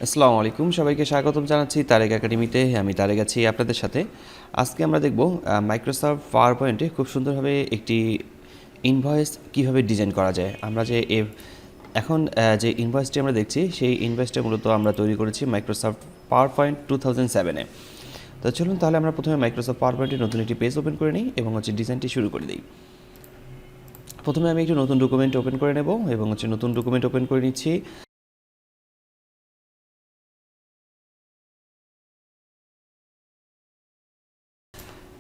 আসসালামু আলাইকুম, সবাইকে স্বাগতম জানাচ্ছি তারেক একাডেমিতে। আমি তারেক আছি আপনাদের সাথে। আজকে আমরা দেখব মাইক্রোসফট পাওয়ার পয়েন্টে খুব সুন্দরভাবে একটি ইনভয়েস কিভাবে ডিজাইন করা যায়। আমরা যে এখন যে ইনভয়েসটি আমরা দেখছি সেই ইনভয়েসটা মূলত আমরা তৈরি করেছি মাইক্রোসফট পাওয়ার পয়েন্ট 2007-এ। তো চলুন তাহলে আমরা প্রথমে মাইক্রোসফট পাওয়ার পয়েন্টে নতুন একটি পেজ ওপেন করে নিই এবং ডিজাইনটি শুরু করে দিই। প্রথমে আমি একটি নতুন ডকুমেন্ট ওপেন করে নেব এবং নতুন ডকুমেন্ট ওপেন করে নিচ্ছি।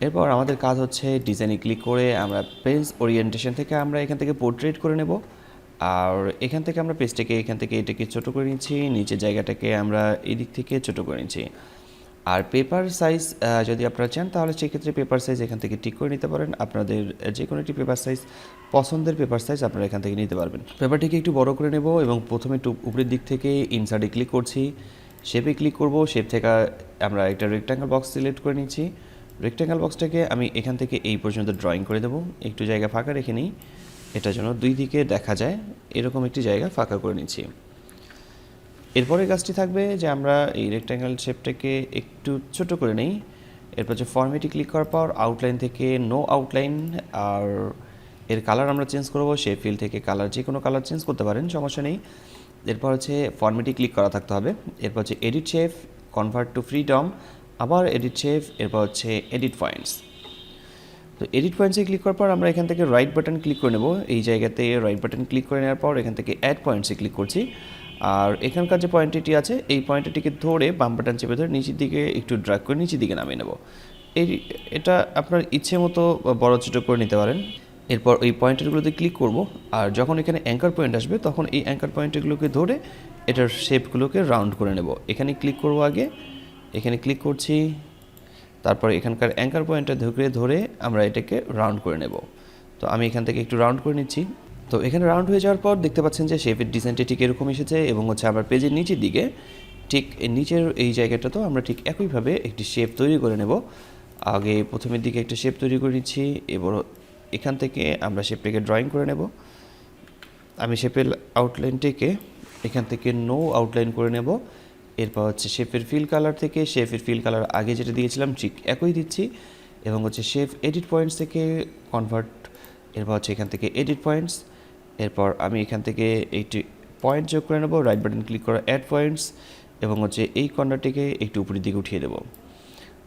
এরপর আমাদের কাজ হচ্ছে ডিজাইনে ক্লিক করে আমরা পেজ ওরিয়েন্টেশন থেকে আমরা এখান থেকে পোর্ট্রেট করে নেব। আর এখান থেকে আমরা পেজটাকে এখান থেকে এটাকে ছোটো করে নিচ্ছি, নিচের জায়গাটাকে আমরা এদিক থেকে ছোটো করে নিচ্ছি। আর পেপার সাইজ যদি আপনারা চান তাহলে সেক্ষেত্রে পেপার সাইজ এখান থেকে ঠিক করে নিতে পারেন। আপনাদের যে কোনো একটি পেপার সাইজ পছন্দের পেপার সাইজ আপনারা এখান থেকে নিতে পারবেন। পেপারটিকে একটু বড় করে নেব এবং প্রথমে একটু উপরের দিক থেকে ইনসার্টে ক্লিক করছি, শেপে ক্লিক করব। শেপ থেকে আমরা একটা রেক্ট্যাঙ্গেল বক্স সিলেক্ট করে নিচ্ছি। রেক্ট্যাঙ্গেল বক্সটাকে আমি এখান থেকে এই পর্যন্ত ড্রয়িং করে দেবো। একটু জায়গা ফাঁকা রেখে নিই, এটার জন্য দুই দিকে দেখা যায় এরকম একটি জায়গা ফাঁকা করে নিচ্ছি। এরপরে কাজটি থাকবে যে আমরা এই রেক্ট্যাঙ্গেল শেপটাকে একটু ছোট করে নিই। এরপর যে ফর্মেটে ক্লিক করার পর আউটলাইন থেকে নো আউটলাইন, আর এর কালার আমরা চেঞ্জ করব। শেপ ফিল থেকে কালার যে কোনো কালার চেঞ্জ করতে পারেন, সমস্যা নেই। এরপর হচ্ছে ফর্মেটে ক্লিক করা থাকতে হবে। এরপর হচ্ছে edit shape, convert to freedom, আবার এডিট শেপ, এরপর হচ্ছে এডিট পয়েন্টস। তো এডিট পয়েন্টসে ক্লিক করার পর আমরা এখান থেকে রাইট বাটন ক্লিক করে নেব। এই জায়গাতে রাইট বাটন ক্লিক করে নেওয়ার পর এখান থেকে অ্যাড পয়েন্টসে ক্লিক করছি। আর এখানকার যে পয়েন্টটি আছে এই পয়েন্টটিকে ধরে বাম বাটন চেপে ধরে নিচের দিকে একটু ড্র্যাগ করে নিচের দিকে নামিয়ে নেব। এটা আপনার ইচ্ছে মতো বড় ছোটো করে নিতে পারেন। এরপর এই পয়েন্টগুলোতে ক্লিক করব, আর যখন এখানে অ্যাঙ্কার পয়েন্ট আসবে তখন এই অ্যাঙ্কার পয়েন্টগুলোকে ধরে এটার শেপগুলোকে রাউন্ড করে নেব। এখানে ক্লিক করব, আগে এখানে ক্লিক করছি, তারপর এখানকার অ্যাঙ্কার পয়েন্টটা ধরে আমরা এটাকে রাউন্ড করে নেব। তো আমি এখান থেকে একটু রাউন্ড করে নিচ্ছি। তো এখানে রাউন্ড হয়ে যাওয়ার পর দেখতে পাচ্ছেন যে শেপের ডিজাইনটা ঠিক এরকম এসেছে এবং আমার পেজের নিচের দিকে ঠিক নিচের এই জায়গাটাতেও আমরা ঠিক একইভাবে একটি শেপ তৈরি করে নেব। আগে প্রথমের দিকে একটা শেপ তৈরি করে নিচ্ছি, এবার এখান থেকে আমরা শেপটাকে ড্রয়িং করে নেব। আমি শেপের আউটলাইনটিকে এখান থেকে নো আউটলাইন করে নেব। এরপর হচ্ছে শেপের ফিল কালার থেকে শেপের ফিল কালার আগে যেটা দিয়েছিলাম ঠিক একই দিচ্ছি এবং শেপ এডিট পয়েন্টস থেকে কনভার্ট, এরপর এখান থেকে এডিট পয়েন্টস। এরপর আমি এখান থেকে এইটি পয়েন্ট যোগ করে নেব, রাইট বাটন ক্লিক করে অ্যাড পয়েন্টস এবং এই কর্নারটিকে একটু উপরের দিকে উঠিয়ে দেব।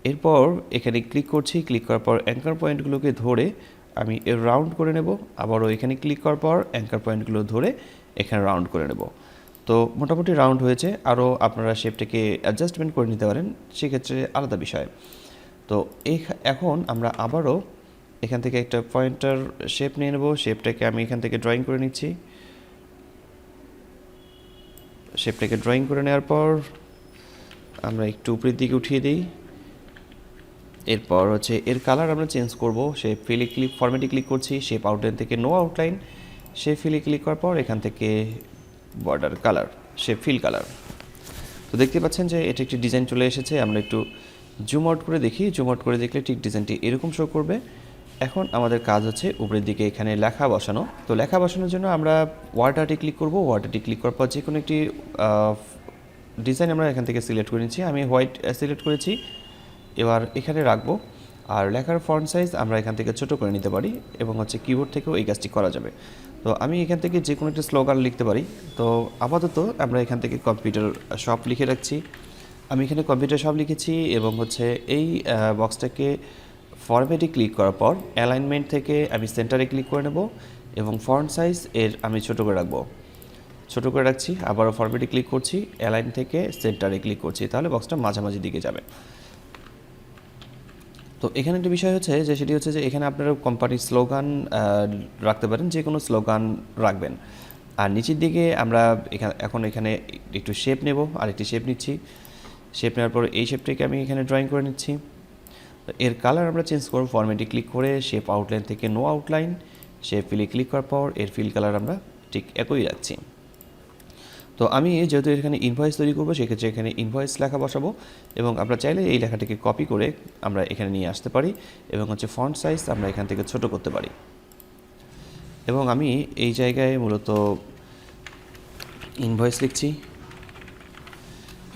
এরপর এখানে ক্লিক করছি, ক্লিক করার পর অ্যাঙ্কার পয়েন্টগুলোকে ধরে আমি এর রাউন্ড করে নেব। আবারও এখানে ক্লিক করার পর অ্যাঙ্কার পয়েন্টগুলো ধরে এখানে রাউন্ড করে নেব। তো মোটামুটি রাউন্ড হয়েছে। আরও আপনারা শেপটাকে অ্যাডজাস্টমেন্ট করে নিতে পারেন, সেক্ষেত্রে আলাদা বিষয়। তো এখন আমরা আবারও এখান থেকে একটা পয়েন্টার শেপ নিয়ে নেব। শেপটাকে আমি এখান থেকে ড্রয়িং করে নিচ্ছি। শেপটাকে ড্রয়িং করে নেওয়ার পর আমরা একটু উপরের দিকে উঠিয়ে দিই। এরপর এর কালার আমরা চেঞ্জ করব। শেপ ফিলে ক্লিক ফরম্যাটে ক্লিক করছি, শেপ আউটলাইন থেকে নো আউটলাইন, শেপ ফিলে ক্লিক করার পর এখান থেকে border colour, shape fill colour. তো দেখতে পাচ্ছেন যে এটা একটি ডিজাইন চলে এসেছে। আমরা একটু জুম আউট করে দেখি, জুম আউট করে দেখলে ঠিক ডিজাইনটি এরকম শো করবে। এখন আমাদের কাজ হচ্ছে উপরের দিকে এখানে লেখা বসানো। তো লেখা বসানোর জন্য আমরা ওয়ার্ড আর্টে ক্লিক করব। ওয়ার্ড আর্টে ক্লিক করার পর যে কোনো একটি ডিজাইন আমরা এখান থেকে সিলেক্ট করে নিচ্ছি। আমি হোয়াইট সিলেক্ট করেছি, এবার এখানে রাখবো। আর লেখার ফন্ট সাইজ আমরা এখান থেকে ছোটো করে নিতে পারি এবং কিবোর্ড থেকেও এই কাজটি করা যাবে। তো আমি এখান থেকে যে কোনো একটা স্লোগান লিখতে পারি। তো আপাতত আমরা এখান থেকে কম্পিউটার শপ লিখে রাখছি। আমি এখানে কম্পিউটার শপ লিখেছি এবং এই বক্সটাকে ফরম্যাটে ক্লিক করার পর অ্যালাইনমেন্ট থেকে আমি সেন্টারে ক্লিক করে নেব এবং ফন্ট সাইজ এর আমি ছোটো করে রাখবো, ছোটো করে রাখছি। আবারও ফরম্যাটে ক্লিক করছি, অ্যালাইন থেকে সেন্টারে ক্লিক করছি, তাহলে বক্সটা মাঝামাঝি দিকে যাবে। তো এখানে একটা বিষয় হচ্ছে যে সেটি হচ্ছে যে এখানে আপনারা কোম্পানির স্লোগান রাখতে পারেন, যে কোনো স্লোগান রাখবেন। আর নিচের দিকে আমরা এখানে একটু শেপ নেব, আর একটি শেপ নিচ্ছি। শেপ নেওয়ার পর এই শেপটাকে আমি এখানে ড্রয়িং করে নিচ্ছি। এর কালার আমরা চেঞ্জ করব, ফরম্যাটে ক্লিক করে শেপ আউটলাইন থেকে নো আউটলাইন, শেপ ফিলে ক্লিক করার পর এর ফিল কালার আমরা ঠিক একই রাখছি। তো আমি যেহেতু এখানে ইনভয়েস তৈরি করবো, সেক্ষেত্রে এখানে ইনভয়েস লেখা বসাবো এবং আমরা চাইলে এই লেখাটিকে কপি করে আমরা এখানে নিয়ে আসতে পারি এবং ফন্ট সাইজ আমরা এখান থেকে ছোট করতে পারি। এবং আমি এই জায়গায় মূলত ইনভয়েস লিখছি।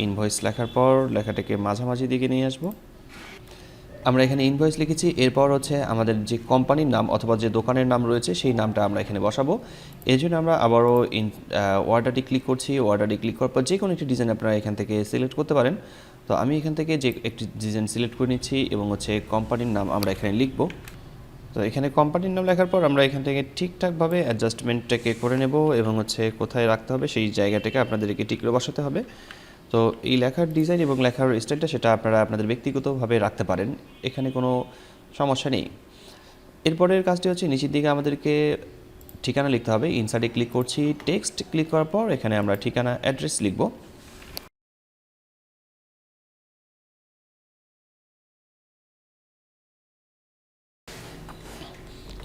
ইনভয়েস লেখার পর লেখাটাকে মাঝামাঝি দিকে নিয়ে আসবো। আমরা এখানে ইনভয়েস লিখেছি, এরপর হচ্ছে আমাদের যে কোম্পানির নাম অথবা যে দোকানের নাম রয়েছে সেই নামটা আমরা এখানে বসাবো। এই জন্য আমরা আবারও অর্ডারটি ক্লিক করছি। অর্ডারটি ক্লিক করার পর যে কোনো একটি ডিজাইন আপনারা এখান থেকে সিলেক্ট করতে পারেন। তো আমি এখান থেকে যে একটি ডিজাইন সিলেক্ট করে নিচ্ছি এবং হচ্ছে কোম্পানির নাম আমরা এখানে লিখব। তো এখানে কোম্পানির নাম লেখার পর আমরা এখান থেকে ঠিকঠাকভাবে অ্যাডজাস্টমেন্টটাকে করে নেব এবং হচ্ছে কোথায় রাখতে হবে সেই জায়গাটাকে আপনাদেরকে ঠিক করে বসাতে হবে। তো এই লেখার ডিজাইন এবং লেখার স্টাইলটা সেটা আপনারা আপনাদের ব্যক্তিগতভাবে রাখতে পারেন, এখানে কোনো সমস্যা নেই। এরপরের কাজটি হচ্ছে নিচের দিকে আমাদেরকে ঠিকানা লিখতে হবে। ইনসার্টে ক্লিক করছি, টেক্সট ক্লিক করার পর এখানে আমরা ঠিকানা অ্যাড্রেস লিখব।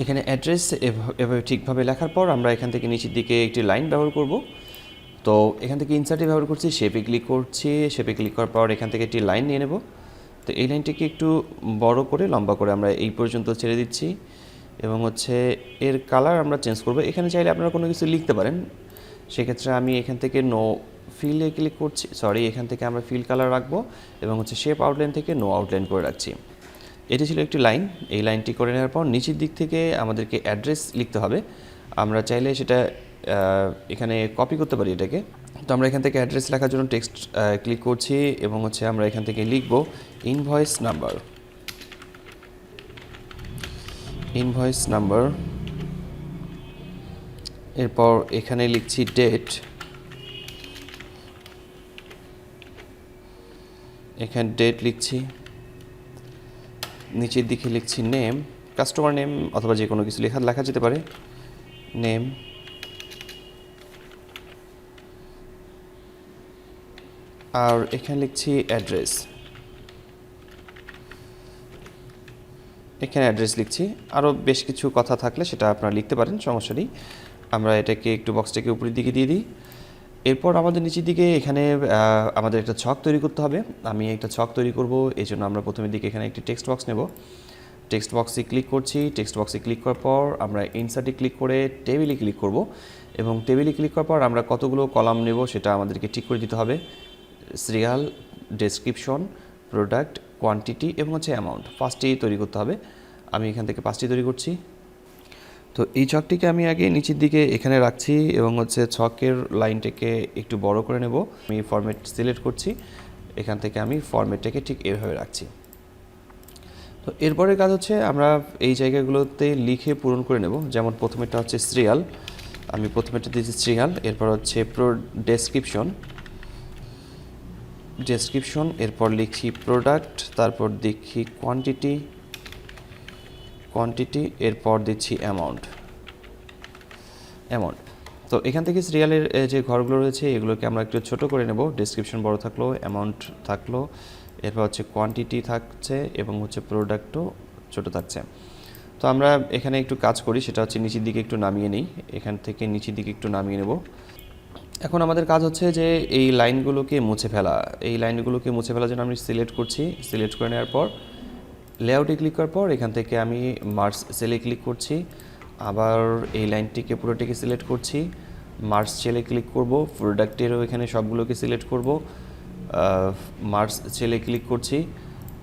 এখানে অ্যাড্রেস এভাবে ঠিকভাবে লেখার পর আমরা এখান থেকে নিচের দিকে একটি লাইন ব্যবহার করব। তো এখান থেকে ইনসার্টে ব্যবহার করছি, শেপে ক্লিক করছি। শেপে ক্লিক করার পর এখান থেকে একটি লাইন নিয়ে নেব। তো এই লাইনটিকে একটু বড় করে লম্বা করে আমরা এই পর্যন্ত ছেড়ে দিচ্ছি এবং হচ্ছে এর কালার আমরা চেঞ্জ করব। এখানে চাইলে আপনারা কোনো কিছু লিখতে পারেন, সেক্ষেত্রে আমি এখান থেকে নো ফিলে ক্লিক করছি, এখান থেকে আমরা ফিল কালার রাখবো এবং হচ্ছে শেপ আউটলাইন থেকে নো আউটলাইন করে রাখছি। এটি ছিল একটি লাইন। এই লাইনটি করে নেওয়ার পর নিচের দিক থেকে আমাদেরকে অ্যাড্রেস লিখতে হবে। আমরা চাইলে সেটা এখানে কপি করতে পারি এটাকে। তো আমরা এখান থেকে অ্যাড্রেস লেখার জন্য টেক্সট ক্লিক করছি এবং হচ্ছে আমরা এখান থেকে লিখব ইনভয়েস নাম্বার। ইনভয়েস নাম্বার, এরপর এখানে লিখছি ডেট, এখানে ডেট লিখছি। নিচের দিকে লিখছি নেম, কাস্টমার নেম অথবা যে কোনো কিছু লেখা যেতে পারে, নেম। আর এখানে লিখছি অ্যাড্রেস, এখানে অ্যাড্রেস লিখছি। আরও বেশ কিছু কথা থাকলে সেটা আপনারা লিখতে পারেন, সমস্যা নেই। আমরা এটাকে একটু বক্সটাকে উপরের দিকে দিয়ে দিই। এরপর আমাদের নিচের দিকে এখানে আমাদের একটা ছক তৈরি করতে হবে। আমি একটা ছক তৈরি করব, এই জন্য আমরা প্রথমের দিকে এখানে একটি টেক্সট বক্স নেব। টেক্সট বক্সে ক্লিক করছি। টেক্সট বক্সে ক্লিক করার পর আমরা ইনসার্টে ক্লিক করে টেবিলে ক্লিক করব এবং টেবিলে ক্লিক করার পর আমরা কতগুলো কলাম নেব সেটা আমাদেরকে ঠিক করে দিতে হবে। সিরিয়াল, ডেসক্রিপশন, প্রোডাক্ট, কোয়ান্টিটি এবং হচ্ছে অ্যামাউন্ট, 5টি তৈরি করতে হবে। আমি এখান থেকে 5টি তৈরি করছি। তো এই ছকটিকে আমি আগে নিচের দিকে এখানে রাখছি এবং হচ্ছে ছকের লাইনটাকে একটু বড় করে নেব। আমি ফরম্যাট সিলেক্ট করছি, এখান থেকে আমি ফরম্যাটটাকে ঠিক এভাবে রাখছি। তো এরপরের কাজ হচ্ছে আমরা এই জায়গাগুলোতে লিখে পূরণ করে নেব। যেমন প্রথমেরটা হচ্ছে সিরিয়াল, আমি প্রথমেরটা দিয়েছি সিরিয়াল। এরপর হচ্ছে ডেসক্রিপশন, এরপর লিখি প্রোডাক্ট, তারপর দেখি কোয়ান্টিটি, এরপর দিচ্ছি অ্যামাউন্ট। তো এখান থেকে সিরিয়ালের যে ঘরগুলো রয়েছে এগুলোকে আমরা একটু ছোট করে নেব। ডেসক্রিপশন বড় থাকলো, অ্যামাউন্ট থাকলো, এরপর হচ্ছে কোয়ান্টিটি থাকছে এবং হচ্ছে প্রোডাক্টও ছোট থাকছে। তো আমরা এখানে একটু কাজ করি, সেটা হচ্ছে নিচের দিকে একটু নামিয়ে নিই। এখান থেকে নিচের দিকে একটু নামিয়ে নেব। এখন আমাদের কাজ হচ্ছে যে এই লাইনগুলোকে মুছে ফেলা। এই লাইনগুলোকে মুছে ফেলার জন্য আমি সিলেক্ট করছি। সিলেক্ট করে নেওয়ার পর লেআউটে ক্লিক করার পর এখান থেকে আমি মার্জ সেলে ক্লিক করছি। আবার এই লাইনটিকে পুরোটিকে সিলেক্ট করছি, মার্জ সেলে ক্লিক করব। প্রোডাক্টেরও এখানে সবগুলোকে সিলেক্ট করব, মার্জ সেলে ক্লিক করছি।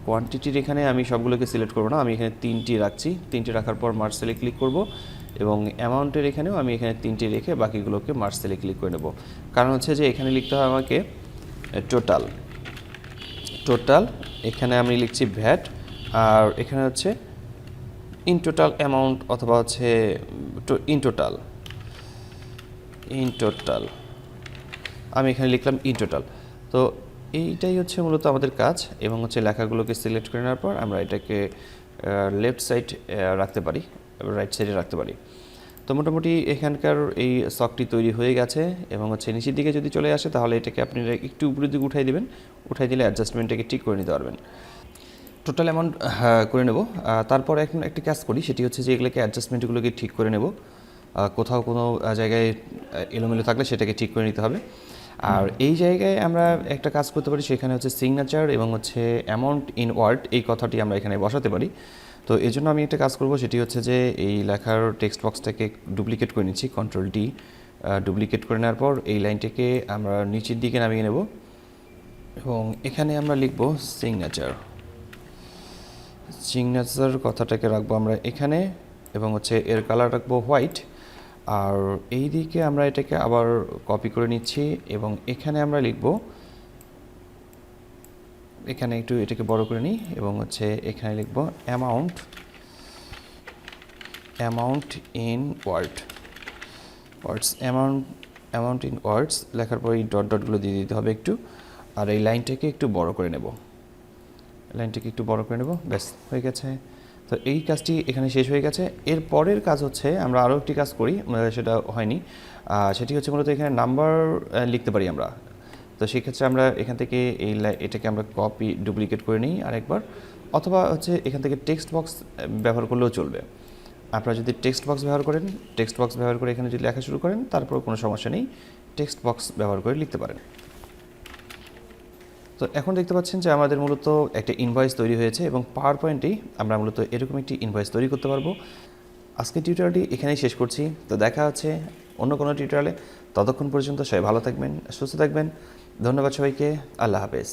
কোয়ান্টিটির এখানে আমি সবগুলোকে সিলেক্ট করব না, আমি এখানে 3টি রাখছি। 3টি রাখার পর মার্জ সেলে ক্লিক করব এবং অ্যামাউন্টের এখানেও আমি এখানে 3টি রেখে বাকিগুলোকে মার্জ সেলে ক্লিক করে নেব। কারণ হচ্ছে যে এখানে লিখতে হয় আমাকে টোটাল, এখানে আমি লিখছি ভ্যাট, আর এখানে হচ্ছে ইন টোটাল অ্যামাউন্ট অথবা হচ্ছে ইন টোটাল, আমি এখানে লিখলাম ইন টোটাল। তো এইটাই হচ্ছে মূলত আমাদের কাজ। এবং হচ্ছে লেখাগুলোকে সিলেক্ট করে নেওয়ার পর আমরা এটাকে লেফট সাইড রাখতে পারি, রাইট সাইডে রাখতে পারি। তো মোটামুটি এখানকার এই ছকটি তৈরি হয়ে গেছে এবং হচ্ছে নিচের দিকে যদি চলে আসে তাহলে এটাকে আপনি একটু উপরের দিকে উঠাই দেবেন। উঠাই দিলে অ্যাডজাস্টমেন্টটাকে ঠিক করে নিতে পারবেন। টোটাল অ্যামাউন্ট করে নেব। তারপর এখন একটি কাজ করি, সেটি হচ্ছে যে এগুলোকে অ্যাডজাস্টমেন্টগুলোকে ঠিক করে নেব। কোথাও কোনো জায়গায় এলোমেলো থাকলে সেটাকে ঠিক করে নিতে হবে। আর এই জায়গায় আমরা একটা কাজ করতে পারি, সেখানে হচ্ছে সিগনেচার এবং হচ্ছে অ্যামাউন্ট ইন ওয়ার্ড এই কথাটি আমরা এখানে বসাতে পারি। তো এই জন্য আমি একটা কাজ করব, সেটি হচ্ছে যে এই লেখার টেক্সট বক্সটাকে ডুপ্লিকেট করে নিচ্ছি, কন্ট্রোল ডি। ডুপ্লিকেট করে নেওয়ার পর এই লাইনটাকে আমরা নিচের দিকে নামিয়ে নেব এবং এখানে আমরা লিখব সিগনেচার। সিগনেচার কথাটাকে রাখবো আমরা এখানে, এবং হচ্ছে এর কালার রাখবো হোয়াইট। আর এই দিকে আমরা এটাকে আবার কপি করে নিচ্ছি এবং এখানে আমরা লিখব, এখানে একটু এটাকে বড় করে নিই এবং হচ্ছে এখানে লিখব amount in words amount in words লেখার পর এই ডট ডটগুলো দিয়ে দিতে হবে একটু। আর এই লাইনটাকে একটু বড় করে নেব, ব্যাস হয়ে গেছে। তো এই কাজটি এখানে শেষ হয়ে গেছে। এর পরের কাজ হচ্ছে আমরা আরও একটি কাজ করি, সেটা হয়নি। সেটি হচ্ছে মূলত এখানে নাম্বার লিখতে পারি আমরা। তো সেক্ষেত্রে আমরা এখান থেকে এটাকে আমরা কপি ডুপ্লিকেট করে নিই আরেকবার, অথবা হচ্ছে এখান থেকে টেক্সট বক্স ব্যবহার করলেও চলবে। আপনারা যদি টেক্সট বক্স ব্যবহার করে এখানে যদি লেখা শুরু করেন, তারপর কোনো সমস্যা নেই, টেক্সট বক্স ব্যবহার করে লিখতে পারেন। তো এখন দেখতে পাচ্ছেন যে আমাদের মূলত একটা ইনভয়েস তৈরি হয়েছে এবং পাওয়ার পয়েন্টেই আমরা মূলত এরকম একটি ইনভয়েস তৈরি করতে পারবো। আজকের টিউটোরিয়ালটি এখানেই শেষ করছি। তো দেখা হচ্ছে অন্য কোনো টিউটোরিয়ালে। ততক্ষণ পর্যন্ত সবাই ভালো থাকবেন, সুস্থ থাকবেন। ধন্যবাদ সবাইকে। আল্লাহ হাফেজ।